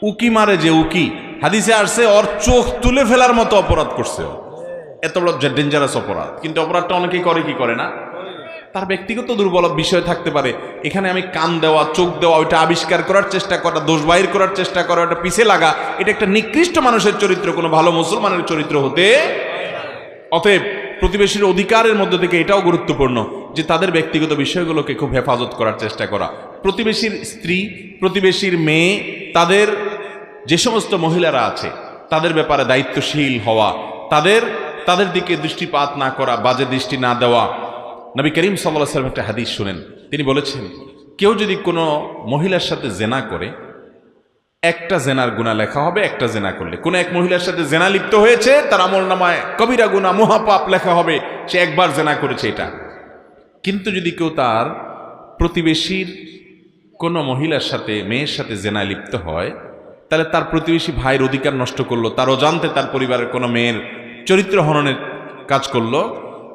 উকি মারে, যে উকি হাদিসে আসছে ওর চোখ তুলে ফেলার মতো অপরাধ করছে, এত বড় ডেঞ্জারাস অপরাধ। কিন্তু অপরাধটা অনেকেই করে, কি করে না? তার ব্যক্তিগত দুর্বল বিষয় থাকতে পারে, এখানে আমি কান দেওয়া, চোখ দেওয়া, ওইটা আবিষ্কার করার চেষ্টা করা, দোষ বাহির করার চেষ্টা করা, ওটা পিছে লাগা, এটা একটা নিকৃষ্ট মানুষের চরিত্র, কোনো ভালো মুসলমানের চরিত্র হতে। অতএব প্রতিবেশীর অধিকারের মধ্যে থেকে এটাও গুরুত্বপূর্ণ যে তাদের ব্যক্তিগত বিষয়গুলোকে খুব হেফাজত করার চেষ্টা করা। প্রতিবেশীর স্ত্রী, প্রতিবেশীর মেয়ে, তাদের যে সমস্ত মহিলারা আছে তাদের ব্যাপারে দায়িত্বশীল হওয়া, তাদের দিকে দৃষ্টিপাত না করা, বাজে দৃষ্টি না দেওয়া। নবী করিম সাল্লাল্লাহু আলাইহি ওয়াসাল্লাম একটা হাদিস শুনেন, তিনি বলেছেন কেউ যদি কোনো মহিলার সাথে জেনা করে, একটা জেনার গুনাহ লেখা হবে, একটা জেনা করলে। কোন এক মহিলার সাথে জেনা লিপ্ত হয়েছে, তার আমলনামায় কবিরা গুনাহ, মহাপাপ লেখা হবে, সে একবার জেনা করেছে এটা। কিন্তু যদি কেউ তার প্রতিবেশীর কোনো মহিলার সাথে, মেয়ের সাথে জেনা লিপ্ত হয়, তাহলে তার প্রতিবেশী ভাইয়ের অধিকার নষ্ট করলো, তার অজান্তে তার পরিবারের কোনো মেয়ের চরিত্র হননের কাজ করলো,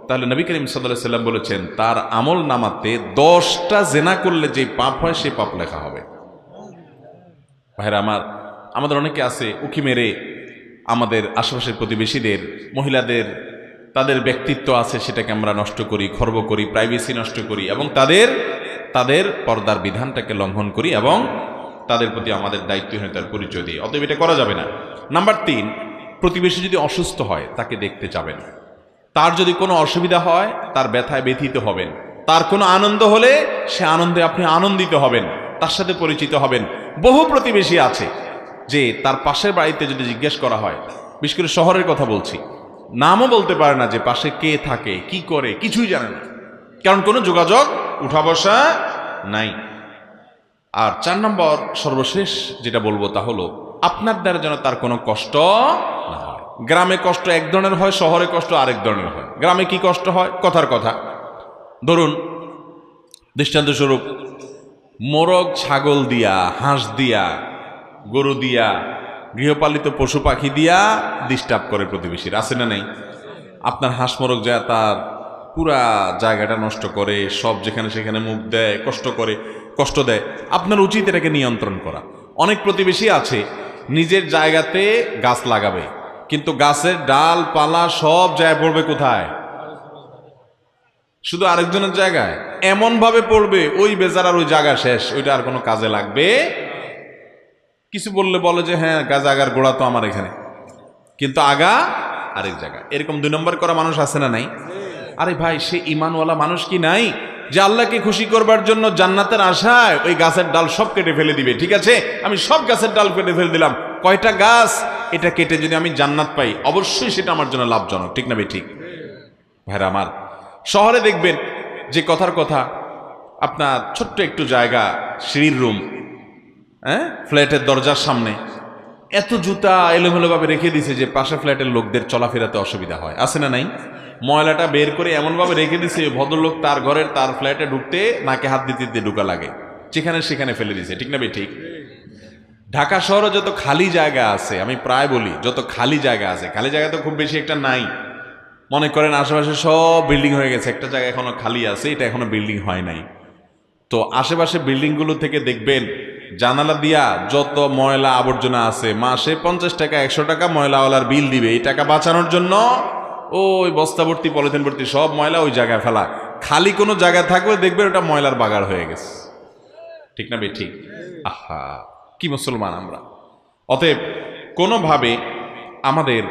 তাহলে নবী করিম সাল্লাল্লাহু আলাইহি ওয়াসাল্লাম বলেছেন তার আমল নামাতে 10টা জেনা করলে যে পাপ হয় সে পাপ লেখা হবে। ভাইরা আমার, আমাদের অনেকে আছে উকি মেরে আমাদের আশেপাশের প্রতিবেশীদের, মহিলাদের, তাদের ব্যক্তিত্ব আছে সেটাকে আমরা নষ্ট করি, খর্ব করি, প্রাইভেসি নষ্ট করি, এবং তাদের পর্দার বিধানটাকে লঙ্ঘন করি, এবং তাদের প্রতি আমাদের দায়িত্বহীনতার পরিচয় দিই। অতএব এটা করা যাবে না। নাম্বার 3, প্রতিবেশী যদি অসুস্থ হয় তাকে দেখতে যাবেন। তার যদি কোনো অসুবিধা হয় তার ব্যথায় ব্যথিত হবেন, তার কোনো আনন্দ হলে সে আনন্দে আপনি আনন্দিত হবেন, তার সাথে পরিচিত হবেন। বহু প্রতিবেশী আছে যে তার পাশের বাড়িতে যদি জিজ্ঞেস করা হয়, বিশেষ করে শহরের কথা বলছি, নামও বলতে পারে না যে পাশে কে থাকে, কি করে, কিছুই জানে না। কারণ কোনো যোগাযোগ উঠা বসা নাই। আর 4 নম্বর সর্বশেষ যেটা বলবো তা হলো আপনার দ্বারা যেন তার কোনো কষ্ট না হয়। গ্রামে কষ্ট এক ধরনের হয়, শহরে কষ্ট আরেক ধরনের হয়। গ্রামে কি কষ্ট হয়? কথার কথা, ধরুন দৃষ্টান্তস্বরূপ মোরগ ছাগল দিয়া, হাঁস দিয়া, গরু দিয়া, গৃহপালিত পশু পাখি দিয়া ডিস্টার্ব করে প্রতিবেশীর, আছে না নাই? আপনার হাঁস মোরগ যায় তার পুরা জায়গাটা নষ্ট করে, সব যেখানে সেখানে মুখ দেয়, কষ্ট দেয়। আপনার উচিত এটাকে নিয়ন্ত্রণ করা। অনেক প্রতিবেশী আছে নিজের জায়গাতে গাছ লাগাবে, কিন্তু গাছের ডাল পালা সব জায়গায় পড়বে কোথায়? শুধু আরেকজনের জায়গায়। এমন ভাবে পড়বে ওই বেচারার ওই জায়গা শেষ, ওইটা আর কোনো কাজে লাগবে। কিছু বললে বলে যে হ্যাঁ জায়গার গোড়া তো আমার এখানে, কিন্তু আগা আরেক জায়গা। এরকম 2 নম্বর করা মানুষ আছে না নাই? আরে ভাই, সে ইমানওয়ালা মানুষ কি নাই যে আল্লাহকে খুশি করবার জন্য জান্নাতের আশায় ওই গাছের ডাল সব কেটে ফেলে দিবে? ঠিক আছে, আমি সব গাছের ডাল কেটে ফেলে দিলাম, কয়টা গাছ এটা কেটে যদি আমি জান্নাত পাই অবশ্যই সেটা আমার জন্য লাভজনক। ঠিক না ভাই? ঠিক। ভাইরা আমার, শহরে দেখবেন যে কথার কথা আপনার ছোট্ট একটু জায়গা, সিঁড়ির রুম, ফ্ল্যাটের দরজার সামনে এত জুতা এলোমেলোভাবে রেখে দিছে যে পাশে ফ্ল্যাটের লোকদের চলাফেরাতে অসুবিধা হয়, আছে না নাই? ময়লাটা বের করে এমনভাবে রেখে দিছে ভদ্রলোক তার ঘরের তার ফ্ল্যাটে ঢুকতে নাকে হাত দিতে দিতে ঢুকা লাগে, যেখানে সেখানে ফেলে দিছে। ঠিক না ভাই? ঠিক। ঢাকা শহরে যত খালি জায়গা আছে, আমি প্রায় বলি যত খালি জায়গা আছে, খালি জায়গা তো খুব বেশি একটা নাই। মনে করেন আশেপাশে সব বিল্ডিং হয়ে গেছে, একটা জায়গা এখনো খালি আছে, এটা এখনো বিল্ডিং হয় নাই। তো আশেপাশে বিল্ডিংগুলো থেকে দেখবেন জানালা দিয়া যত ময়লা আবর্জনা আছে, মাসে 50 টাকা 100 টাকা ময়লাওয়ালার বিল দিবে। এই টাকা বাঁচানোর জন্য ওই বস্তা ভর্তি পলিথিন ভর্তি সব ময়লা ওই জায়গায় ফেলা। খালি কোনো জায়গায় থাকলে দেখবেন ওটা ময়লার বাগার হয়ে গেছে। ঠিক না ভাই? ঠিক। আহা, কি মুসলমান আমরা! অতএব কোনোভাবে আমাদের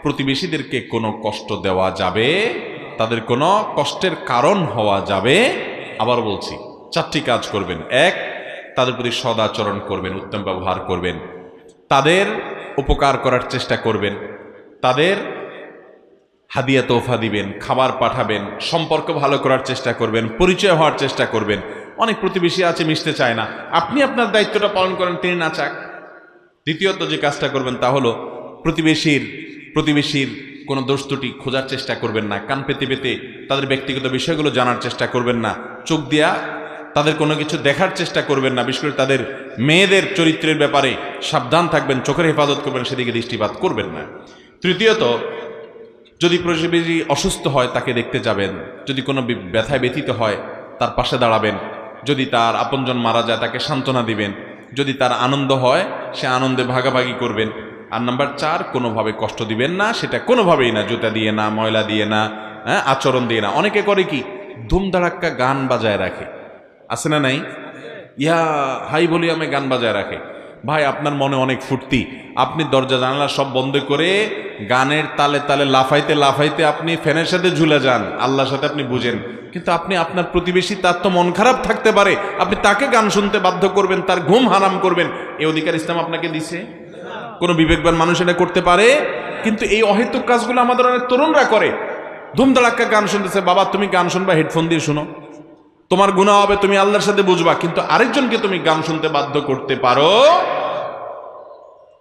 প্রতিবেশীদেরকে কোনো কষ্ট দেওয়া যাবে, তাদের কোনো কষ্টের কারণ হওয়া যাবে। আবার বলছি, 4টি কাজ করবেন। 1, তাদের প্রতি সদাচরণ করবেন, উত্তম ব্যবহার করবেন, তাদের উপকার করার চেষ্টা করবেন, তাদের হাদিয়া তোফা দিবেন, খাবার পাঠাবেন, সম্পর্ক ভালো করার চেষ্টা করবেন, পরিচয় হওয়ার চেষ্টা করবেন। অনেক প্রতিবেশী আছে মিশতে চায় না, আপনি আপনার দায়িত্বটা পালন করেন, তিনি না চাক। দ্বিতীয়ত যে কাজটা করবেন তা হলো প্রতিবেশীর কোনো দোষ ত্রুটি খোঁজার চেষ্টা করবেন না, কান পেতে পেতে তাদের ব্যক্তিগত বিষয়গুলো জানার চেষ্টা করবেন না, চোখ দিয়া তাদের কোনো কিছু দেখার চেষ্টা করবেন না। বিশেষ করে তাদের মেয়েদের চরিত্রের ব্যাপারে সাবধান থাকবেন, চোখের হেফাজত করবেন, সেদিকে দৃষ্টিপাত করবেন না। তৃতীয়ত, যদি প্রতিবেশী অসুস্থ হয় তাকে দেখতে যাবেন, যদি কোনো ব্যথায় ব্যথিত হয় তার পাশে দাঁড়াবেন, যদি তার আপনজন মারা যায় তাকে সান্ত্বনা দিবেন, যদি তার আনন্দ হয় সে আনন্দে ভাগাভাগি করবেন। আর নাম্বার 4, কোনোভাবে কষ্ট দিবেন না, সেটা কোনোভাবেই না, জুতা দিয়ে না, ময়লা দিয়ে না, আচরণ দিয়ে না। অনেকে করে কি, ধুমধাড়াক্কা গান বাজায় রাখে, আছে না নাই? ইয়া হাই ভলিউমে গান বাজায় রাখে। ভাই, আপনার মনে অনেক ফুর্তি, আপনি দরজা জানালা সব বন্ধ করে গানের তালে তালে লাফাইতে লাফাইতে আপনি ফ্যানের সাথে ঝুলে যান, আল্লাহর সাথে আপনি বুঝেন। কিন্তু আপনি আপনার প্রতিবেশী, তার তো মন খারাপ থাকতে পারে, আপনি তাকে গান শুনতে বাধ্য করবেন, তার ঘুম হারাম করবেন, এই অধিকার ইসলাম আপনাকে দিছে? কোনো বিবেকবান মানুষ এটা করতে পারে? কিন্তু এই অহেতুক কাজগুলো আমাদের অনেক তরুণরা করে। ধুমধাড়াক্কা গান শুনতেছে, বাবা তুমি গান শুনবা, হেডফোন দিয়ে শুনো, তোমার গুনাহ হবে, তুমি আল্লাহর সাথে বুঝবা, কিন্তু আরেকজনকে তুমি গান শুনতে বাধ্য করতে পারো?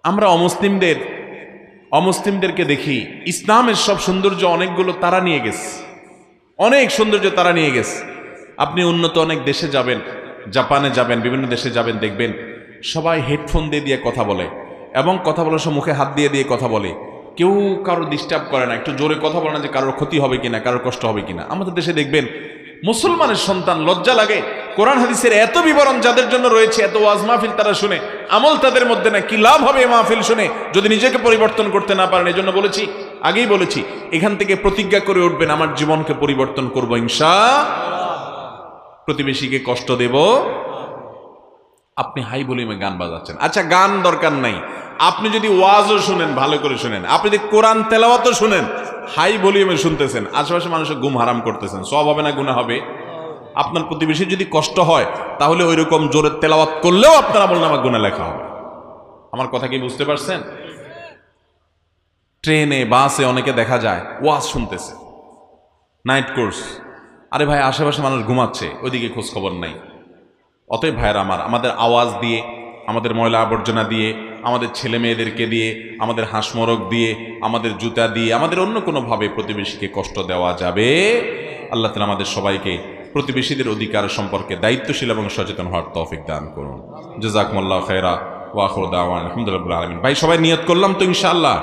আমরা অমুসলিমদেরকে দেখি ইসলামের সব সৌন্দর্য অনেকগুলো তারা নিয়ে গেছে, অনেক সৌন্দর্য তারা নিয়ে গেছে। আপনি উন্নত অনেক দেশে যাবেন, জাপানে যাবেন, বিভিন্ন দেশে যাবেন, দেখবেন সবাই হেডফোন দিয়ে কথা বলে, এবং কথা বলার সময় মুখে হাত দিয়ে কথা বলে, কেউ কারো ডিস্টার্ব করে না, একটু জোরে কথা বলে না যে কারোর ক্ষতি হবে কিনা, কারোর কষ্ট হবে কিনা। আমাদের দেশে দেখবেন মুসলমানের সন্তান, লজ্জা লাগে, কোরআন হাদিসের এত বিবরণ যাদের জন্য রয়েছে, এত ওয়াজ মাহফিল তারা শুনে, আমল তাদের মধ্যে না, কি লাভ হবে এই মাহফিল শুনে যদি নিজেকে পরিবর্তন করতে না পারেন? এজন্য বলেছি, আগেই বলেছি, এখান থেকে প্রতিজ্ঞা করে উঠবেন, আমার জীবনকে পরিবর্তন করব ইনশাআল্লাহ, প্রতিবেশীকে কষ্ট দেব। আপনি হাই ভলিউমে গান বাজাচ্ছেন, আচ্ছা গান দরকার নাই, আপনি যদি ওয়াজও শুনেন, ভালো করে শুনেন, আপনি যদি কোরআন তেলাওয়াতও শুনেন, হাই ভলিউমে শুনতেছেন, আশেপাশে মানুষের ঘুম হারাম করতেছেন, সওয়াব হবে না গুনাহ হবে? আপনার প্রতিবেশীর যদি কষ্ট হয় তাহলে ওই রকম জোরে তেলাওয়াত করলেও আপনার আমলনামা গুনাহ লেখা হবে। আমার কথা কি বুঝতে পারছেন? ট্রেনে বাসে অনেকে দেখা যায় ওয়াজ শুনতেছে, নাইট কোর্স, আরে ভাই আশেপাশে মানুষ ঘুমাচ্ছে, ওইদিকে খোঁজ খবর নাই। অতএব ভাইয়েরা আমার, আমাদের আওয়াজ দিয়ে, আমাদের ময়লা আবর্জনা দিয়ে, আমাদের ছেলে মেয়েদেরকে দিয়ে, আমাদের হাঁসমরক দিয়ে, আমাদের জুতা দিয়ে, আমাদের অন্য কোনোভাবে প্রতিবেশীকে কষ্ট দেওয়া যাবে? আল্লাহ তাআলা আমাদের সবাইকে প্রতিবেশীদের অধিকার সম্পর্কে দায়িত্বশীল এবং সচেতন হওয়ার তৌফিক দান করুন। জাযাকুমুল্লাহু খায়রা ওয়া আখিরু দাওয়ানা আলহামদুলিল্লাহি রাব্বিল আলামিন। ভাই সবাই নিয়ত করলাম তো ইনশাআল্লাহ।